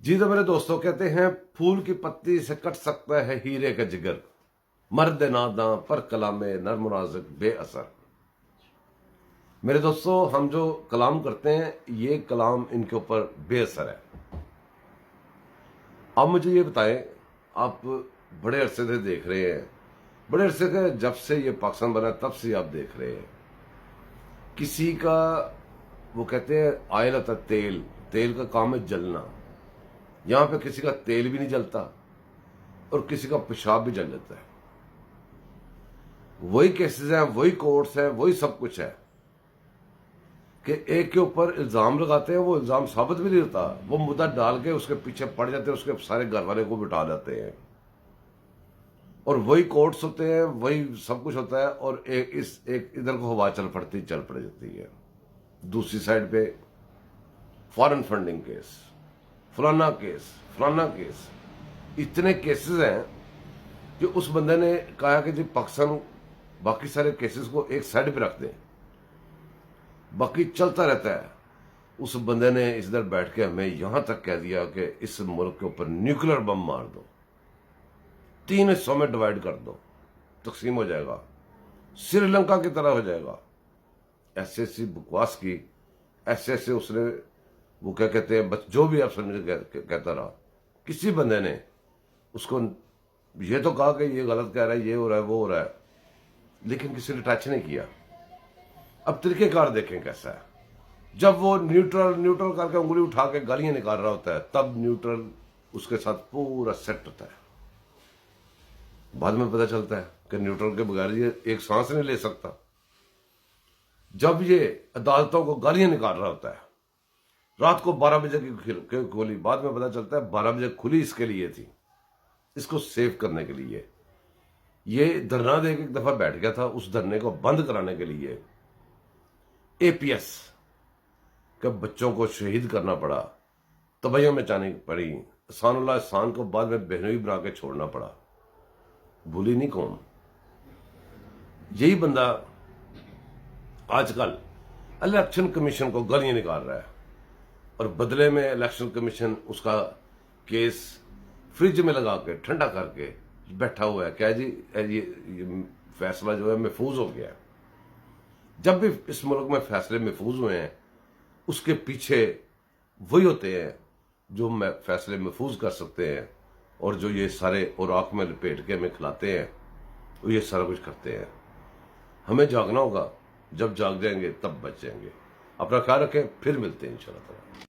जी तो मेरे दोस्तों, कहते हैं फूल की पत्ती से कट सकता है हीरे का जिगर, मर्द नादा पर कलामे नर्म नाजुक बेअसर। मेरे दोस्तों, हम जो कलाम करते हैं ये कलाम इनके ऊपर बेअसर है। आप मुझे ये बताएं, आप बड़े अरसे से देख रहे हैं, बड़े अरसे के जब से ये पाकिस्तान बना तब से आप देख रहे हैं, किसी का वो कहते हैं आयल आता तेल, तेल का काम है जलना। यहां पे किसी का तेल भी नहीं जलता और किसी का पेशाब भी जल जाता है। वही केसेस हैं, वही कोर्ट्स हैं, वही सब कुछ है कि एक के ऊपर इल्जाम लगाते हैं, वो इल्जाम साबित भी नहीं होता, वो मुद्दा डाल के उसके पीछे पड़ जाते हैं, उसके सारे घर वाले को बिठा जाते हैं और वही कोर्ट्स होते हैं, वही सब कुछ होता है। और एक इधर को हवा चल पड़ जाती है। दूसरी साइड पे फॉरेन फंडिंग केस, फलाना केस, इतने केसेस हैं कि उस बंदे ने कहा कि जी पाकिस्तान बाकी सारे केसेस को एक साइड पे रख दें, बाकी चलता रहता है। उस बंदे ने इधर बैठ के हमें यहां तक कह दिया कि इस मुल्क के ऊपर न्यूक्लियर बम मार दो, 3 हिस्सों में डिवाइड कर दो, तकसीम हो जाएगा, श्रीलंका की तरह हो जाएगा। ऐसे ऐसी बकवास की, ऐसे उसने वो क्या कहते हैं, बस जो भी आप समझ कहता रहा। किसी बंदे ने उसको ये तो कहा कि ये गलत कह रहा है, ये हो रहा है, वो हो रहा है, लेकिन किसी ने टच नहीं किया। अब तरीकेकार देखें कैसा है। जब वो न्यूट्रल करके उंगली उठा के गालियां निकाल रहा होता है, तब न्यूट्रल उसके साथ पूरा सेट होता है। बाद में पता चलता है कि न्यूट्रल के बगैर ये एक सांस नहीं ले सकता। जब ये अदालतों को गालियां निकाल रहा होता है, रात को 12 बजे की खोली, बाद में पता चलता है 12 बजे खुली इसके लिए थी, इसको सेव करने के लिए। ये धरना दे के एक दफा बैठ गया था, उस धरने को बंद कराने के लिए एपीएस के बच्चों को शहीद करना पड़ा, तबैया में जानी पड़ी, एहसानुल्लाह एहसान को बाद में बहनोई बना के छोड़ना पड़ा। भूली नहीं कौन। यही बंदा आजकल इलेक्शन कमीशन को गालियां निकाल रहा है और बदले में इलेक्शन कमीशन उसका केस फ्रिज में लगा के ठंडा करके बैठा हुआ है। क्या जी, ये फैसला जो है महफूज हो गया। जब भी इस मुल्क में फैसले महफूज हुए हैं, उसके पीछे वही होते हैं जो फैसले महफूज कर सकते हैं, और जो ये सारे और आंख में लपेट के हमें खिलाते हैं, वो ये सारा कुछ करते हैं। हमें जागना होगा, जब जाग जाएंगे तब बच जाएंगे। अपना ख्याल रखें, फिर मिलते हैं इंशाल्लाह।